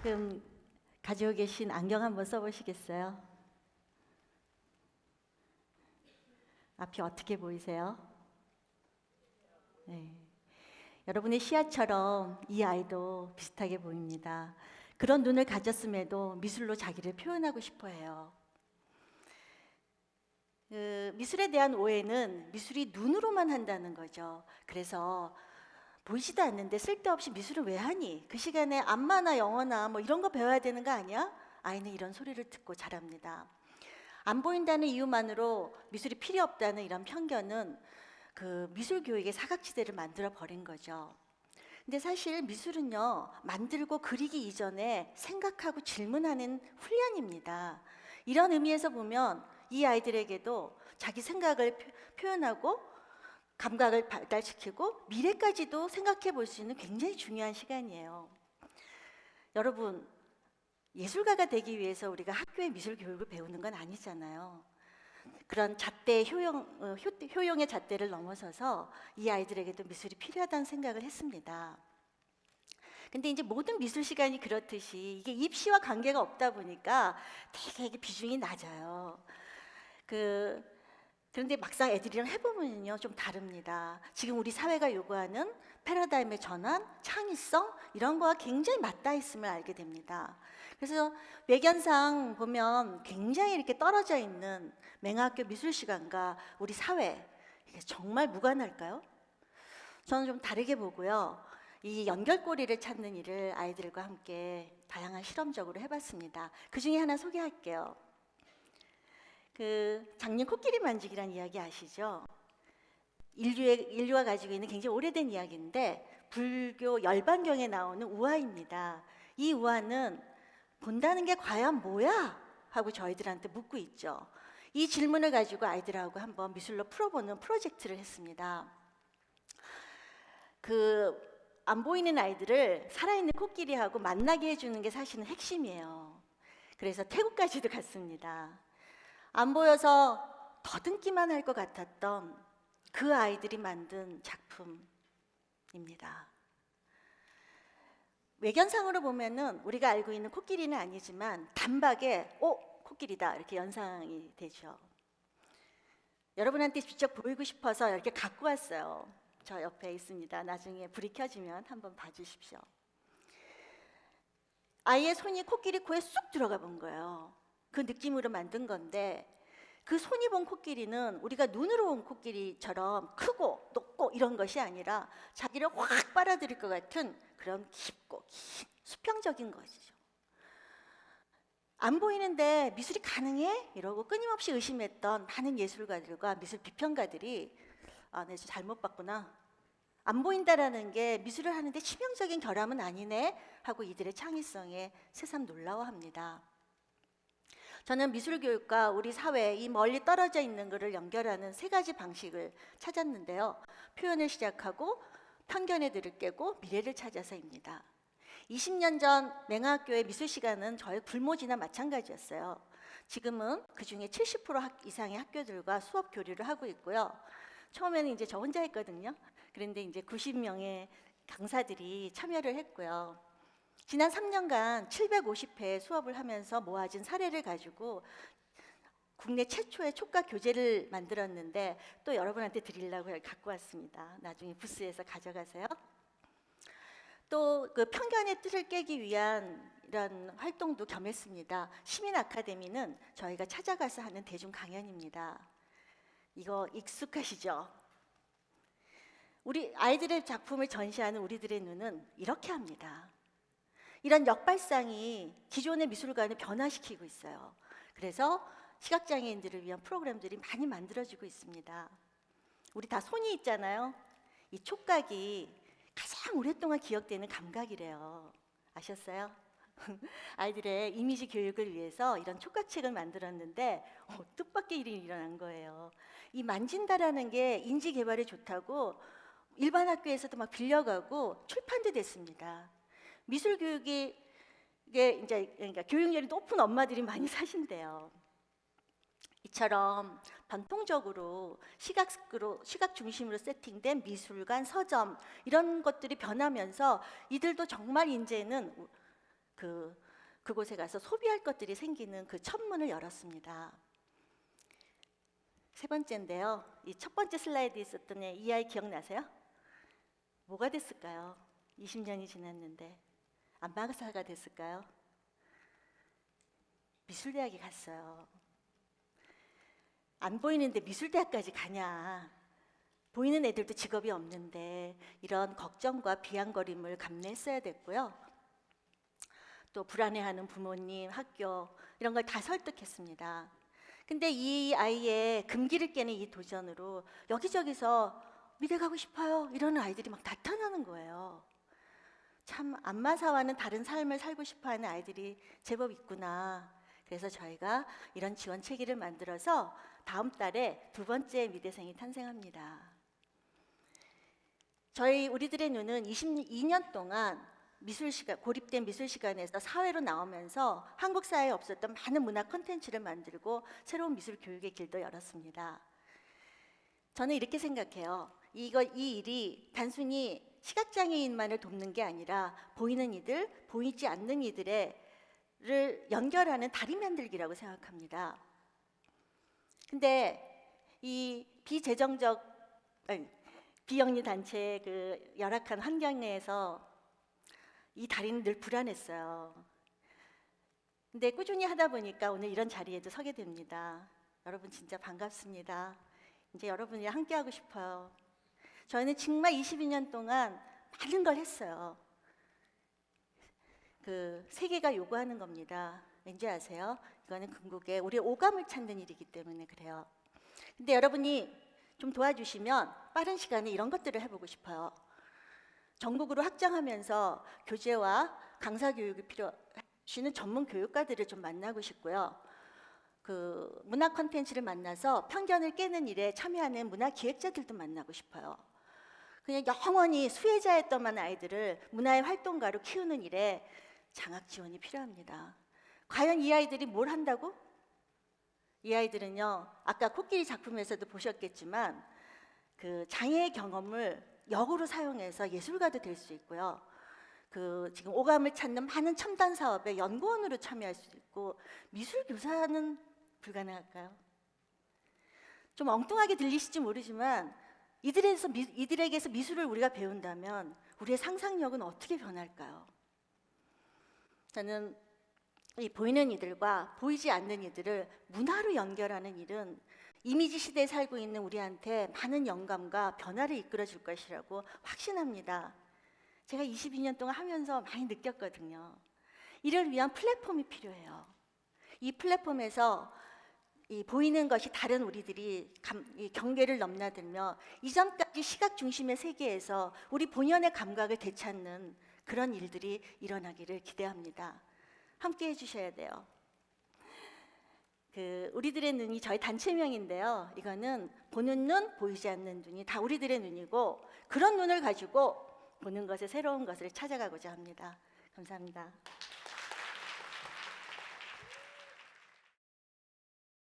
그럼 가지고 계신 안경 한번 써보시겠어요? 앞이 어떻게 보이세요? 네. 여러분의 시야처럼 이 아이도 비슷하게 보입니다. 그런 눈을 가졌음에도 미술로 자기를 표현하고 싶어 해요. 미술에 대한 오해는 미술이 눈으로만 한다는 거죠. 그래서 보이지도 않는데 쓸데없이 미술을 왜 하니? 그 시간에 안마나 영어나 뭐 이런 거 배워야 되는 거 아니야? 아이는 이런 소리를 듣고 자랍니다. 안 보인다는 이유만으로 미술이 필요 없다는 이런 편견은 그 미술 교육의 사각지대를 만들어 버린 거죠. 근데 사실 미술은요, 만들고 그리기 이전에 생각하고 질문하는 훈련입니다. 이런 의미에서 보면 이 아이들에게도 자기 생각을 표현하고 감각을 발달시키고 미래까지도 생각해 볼 수 있는 굉장히 중요한 시간이에요. 여러분, 예술가가 되기 위해서 우리가 학교에 미술 교육을 배우는 건 아니잖아요. 그런 잣대 효용의 잣대를 넘어서서 이 아이들에게도 미술이 필요하다는 생각을 했습니다. 근데 이제 모든 미술 시간이 그렇듯이 이게 입시와 관계가 없다 보니까 되게 이게 비중이 낮아요. 그런데 막상 애들이랑 해보면요 좀 다릅니다. 지금 우리 사회가 요구하는 패러다임의 전환, 창의성 이런 거와 굉장히 맞닿아 있음을 알게 됩니다. 그래서 외견상 보면 굉장히 이렇게 떨어져 있는 맹학교 미술 시간과 우리 사회 이게 정말 무관할까요? 저는 좀 다르게 보고요. 이 연결고리를 찾는 일을 아이들과 함께 다양한 실험적으로 해봤습니다. 그 중에 하나 소개할게요. 장님 코끼리 만지기란 이야기 아시죠? 인류가 가지고 있는 굉장히 오래된 이야기인데 불교 열반경에 나오는 우화입니다. 이 우화는 본다는 게 과연 뭐야? 하고 저희들한테 묻고 있죠. 이 질문을 가지고 아이들하고 한번 미술로 풀어보는 프로젝트를 했습니다. 안 보이는 아이들을 살아있는 코끼리하고 만나게 해주는 게 사실은 핵심이에요. 그래서 태국까지도 갔습니다. 안 보여서 더듬기만 할 것 같았던 그 아이들이 만든 작품입니다. 외견상으로 보면은 우리가 알고 있는 코끼리는 아니지만 단박에 코끼리다 이렇게 연상이 되죠. 여러분한테 직접 보이고 싶어서 이렇게 갖고 왔어요. 저 옆에 있습니다. 나중에 불이 켜지면 한번 봐주십시오. 아이의 손이 코끼리 코에 쑥 들어가 본 거예요. 그 느낌으로 만든 건데 그 손이 본 코끼리는 우리가 눈으로 본 코끼리처럼 크고 높고 이런 것이 아니라 자기를 확 빨아들일 것 같은 그런 깊고 긴 수평적인 것이죠. 안 보이는데 미술이 가능해? 이러고 끊임없이 의심했던 많은 예술가들과 미술 비평가들이 내가 잘못 봤구나. 안 보인다라는 게 미술을 하는데 치명적인 결함은 아니네 하고 이들의 창의성에 새삼 놀라워합니다. 저는 미술 교육과 우리 사회 이 멀리 떨어져 있는 것을 연결하는 세 가지 방식을 찾았는데요. 표현을 시작하고 편견의 들을 깨고 미래를 찾아서입니다. 20년 전 맹학교의 미술 시간은 저의 불모지나 마찬가지였어요. 지금은 그중에 70% 이상의 학교들과 수업 교류를 하고 있고요. 처음에는 이제 저 혼자 했거든요. 그런데 이제 90명의 강사들이 참여를 했고요. 지난 3년간 750회 수업을 하면서 모아진 사례를 가지고 국내 최초의 촉각 교재를 만들었는데 또 여러분한테 드리려고 갖고 왔습니다. 나중에 부스에서 가져가세요. 또 그 편견의 틀을 깨기 위한 이런 활동도 겸했습니다. 시민 아카데미는 저희가 찾아가서 하는 대중 강연입니다. 이거 익숙하시죠? 우리 아이들의 작품을 전시하는 우리들의 눈은 이렇게 합니다. 이런 역발상이 기존의 미술관을 변화시키고 있어요. 그래서 시각장애인들을 위한 프로그램들이 많이 만들어지고 있습니다. 우리 다 손이 있잖아요. 이 촉각이 가장 오랫동안 기억되는 감각이래요. 아셨어요? 아이들의 이미지 교육을 위해서 이런 촉각책을 만들었는데 뜻밖의 일이 일어난 거예요. 이 만진다라는 게 인지 개발에 좋다고 일반 학교에서도 막 빌려가고 출판도 됐습니다. 미술 교육이 이제 그러니까 교육열이 높은 엄마들이 많이 사신대요. 이처럼 전통적으로 시각 중심으로 세팅된 미술관, 서점 이런 것들이 변하면서 이들도 정말 이제는 그곳에 가서 소비할 것들이 생기는 그 첫 문을 열었습니다. 세 번째인데요. 이 첫 번째 슬라이드에 있었던 이 아이 기억나세요? 뭐가 됐을까요? 20년이 지났는데 안마의사가 됐을까요? 미술대학에 갔어요. 안 보이는데 미술대학까지 가냐. 보이는 애들도 직업이 없는데 이런 걱정과 비아냥거림을 감내했어야 됐고요. 또 불안해하는 부모님, 학교 이런 걸 다 설득했습니다. 근데 이 아이의 금기를 깨는 이 도전으로 여기저기서 미대 가고 싶어요 이러는 아이들이 막 나타나는 거예요. 참 안마사와는 다른 삶을 살고 싶어하는 아이들이 제법 있구나. 그래서 저희가 이런 지원 체계를 만들어서 다음 달에 두 번째 미대생이 탄생합니다. 우리들의 눈은 22년 동안 고립된 미술 시간에서 사회로 나오면서 한국 사회에 없었던 많은 문화 콘텐츠를 만들고 새로운 미술 교육의 길도 열었습니다. 저는 이렇게 생각해요. 이 일이 단순히 시각장애인만을 돕는 게 아니라 보이는 이들, 보이지 않는 이들을 연결하는 다리 만들기라고 생각합니다. 근데 이 비영리 단체의 그 열악한 환경 내에서 이 다리는 늘 불안했어요. 근데 꾸준히 하다 보니까 오늘 이런 자리에도 서게 됩니다. 여러분 진짜 반갑습니다. 이제 여러분이랑 함께 하고 싶어요. 저희는 정말 22년 동안 많은 걸 했어요. 그 세계가 요구하는 겁니다. 왠지 아세요? 이거는 궁극의 우리 오감을 찾는 일이기 때문에 그래요. 근데 여러분이 좀 도와주시면 빠른 시간에 이런 것들을 해보고 싶어요. 전국으로 확장하면서 교재와 강사 교육이 필요하시는 전문 교육가들을 좀 만나고 싶고요. 그 문화 콘텐츠를 만나서 편견을 깨는 일에 참여하는 문화 기획자들도 만나고 싶어요. 그냥 영원히 수혜자였던 아이들을 문화의 활동가로 키우는 일에 장학 지원이 필요합니다. 과연 이 아이들이 뭘 한다고? 이 아이들은요, 아까 코끼리 작품에서도 보셨겠지만 그 장애의 경험을 역으로 사용해서 예술가도 될 수 있고요. 지금 오감을 찾는 많은 첨단 사업에 연구원으로 참여할 수 있고 미술 교사는 불가능할까요? 좀 엉뚱하게 들리실지 모르지만 이들에게서 미술을 우리가 배운다면 우리의 상상력은 어떻게 변할까요? 저는 이 보이는 이들과 보이지 않는 이들을 문화로 연결하는 일은 이미지 시대에 살고 있는 우리한테 많은 영감과 변화를 이끌어 줄 것이라고 확신합니다. 제가 22년 동안 하면서 많이 느꼈거든요. 이를 위한 플랫폼이 필요해요. 이 플랫폼에서 이 보이는 것이 다른 우리들이 이 경계를 넘나들며 이전까지 시각 중심의 세계에서 우리 본연의 감각을 되찾는 그런 일들이 일어나기를 기대합니다. 함께 해주셔야 돼요. 우리들의 눈이 저희 단체명인데요. 이거는 보는 눈, 보이지 않는 눈이 다 우리들의 눈이고 그런 눈을 가지고 보는 것에 새로운 것을 찾아가고자 합니다. 감사합니다.